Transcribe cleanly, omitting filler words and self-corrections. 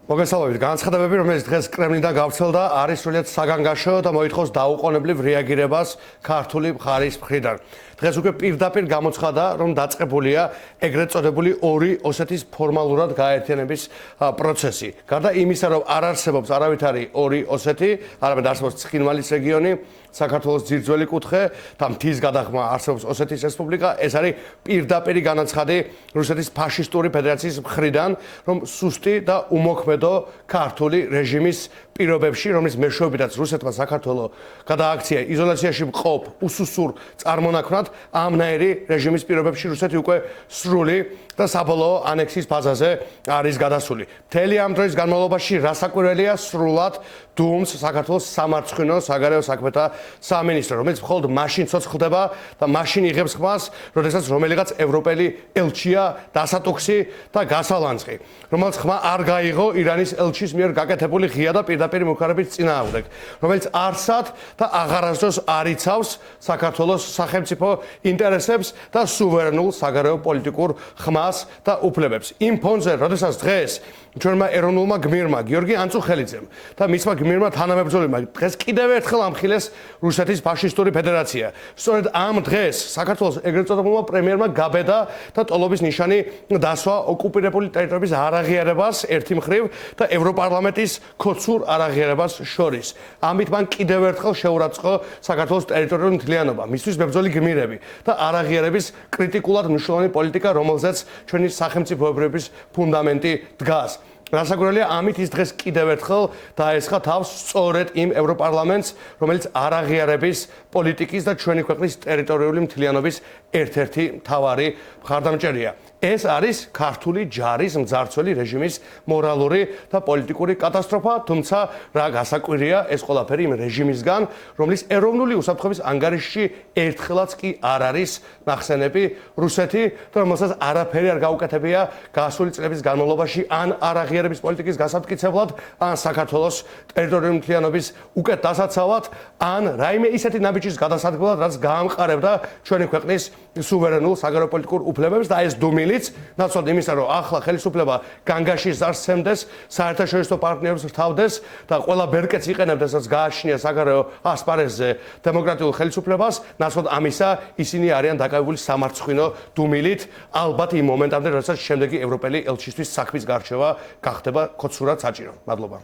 მოგესალმებით. განცხადებები, რომელიც დღეს კრემლინიდან გავრცელდა, არის სრულიად საგანგაშო და მოითხოვს დაუყოვნებლივ რეაგირებას ქართული მხარის მხრიდან. დღეს უკვე პირდაპირ გამოცხადა, რომ დაწყებულია ეგრეთ წოდებული ორი ოსეთის ფორმალურად გაერთიანების პროცესი. გარდა იმისა, რომ არ არსებობს არავითარი ორი ოსეთი, არამედ არსებობს ცხინვალის რეგიონი, საქართველოს ძირძველი კუთხე და მთის გადახმა არსებობს ოსეთის რესპუბლიკა, ეს არის პირდაპირი განაცხადი რუსეთის ფაშისტური ფედერაციის მხრიდან, რომ სუსტი და უმოქმედო ქართული რეჟიმის პირობებში, რომლის მეშვეობითაც რუსეთმა საქართველოს გადააქცია იზოლაციაში მყოფ უსუსურ წარმონაქმნად, ამნაირი რეჟიმის პირობებში რუსეთი უკვე სრული და საბოლოო ანექსიის ფაზაზე არის გადასული. მთელი ამ დროის განმავლობაში რასაკვირველია სრულად დუმს საქართველოს სამარცხვინო საგარეო საქმეთა სამინისტრო, რომელიც მხოლოდ მაშინ ცოცხლდება და მაშინ იღებს ხმას, როდესაც რომელიღაც ევროპელი ელჩია დასატუქსი და გასალანძღი, რომელსაც ხმა არ გაიღო ირანის ელჩის მიერ გაკეთებული ღია და პირდაპირი მოხარების წინააღმდეგ, რომელიც არსად და აღარასდროს არ იცავს საქართველოს სახელმწიფო ინტერესებს და სუვერენულ საგარეო პოლიტიკურ ხმას და უფლებებს. იმ ფონზე, როდესაც დღეს ჩვენმა ეროვნულმა გმირმა გიორგი ანწუხელიძემ და მისმა გმირმა თანამებრძოლმა დღეს კიდევ ერთხელ ამხილეს რუსეთის ფაშისტური ფედერაცია. სწორედ ამ დღეს საქართველოს ეგრეთ წოდებულმა პრემიერმა გაბედა და ტოლობის ნიშანი დასვა ოკუპირებული ტერიტორიების არაღიარებას ერთი მხრივ და ევროპარლამენტის ქოცურ არაღიარებას შორის. ამით მან კიდევ ერთხელ შეურაცხყო საქართველოს ტერიტორიული მთლიანობა, მისთვის მებრძოლი გმირები და არაღიარების კრიტიკულად მნიშვნელოვანი პოლიტიკა, რომელზეც ჩვენი სახელმწიფოებრიობის ფუნდამენტი დგას. რასაკვირველია, ამით ის დღეს კიდევ ერთხელ დაესხა თავს სწორედ იმ ევროპარლამენტს, რომელიც არაღიარების პოლიტიკის და ჩვენი ქვეყნის ტერიტორიული მთლიანობის ერთ-ერთი მთავარი მხარდამჭერია. ეს არის ქართული ჯარის მძარცველი რეჟიმის მორალური და პოლიტიკური კატასტროფა, თუმცა რა გასაკვირია, ეს ყველაფერი იმ რეჟიმისგან, რომლის ეროვნული უსაფრთხოების ანგარიშში ერთხელაც კი არ არის ნახსენები რუსეთი და რომელსაც არაფერი არ გაუკეთებია გასული წლების განმავლობაში ან არაღიარების პოლიტიკის გასამტკიცებლად, ან საქართველოს ტერიტორიული მთლიანობის უკეთ დასაცავად, ან რაიმე ისეთი ნაბიჯის გადასადგმელად, რაც გაამყარებდა ჩვენი ქვეყნის სუვერენულ საგარეო პოლიტიკურ უფლებებს და ეს დუმილიც ნაცვლად იმისა, რომ ახლა ხელისუფლება განგაშის ზარს საერთაშორისო პარტნიორებს რთავდეს და ყველა ბერკეტს იყენებდეს, რაც გააჩნია საგარეო ასპარეზზე დემოკრატიულ ხელისუფლებას, ნაცვლად ამისა ისინი არიან დაკავებული სამარცხვინო დუმილით, ალბათ იმ მომენტამდე, როდესაც შემდეგი ევროპელი ელჩისთვის საქმის გარჩევა გახდება ქოცურად საჭირო. მადლობა.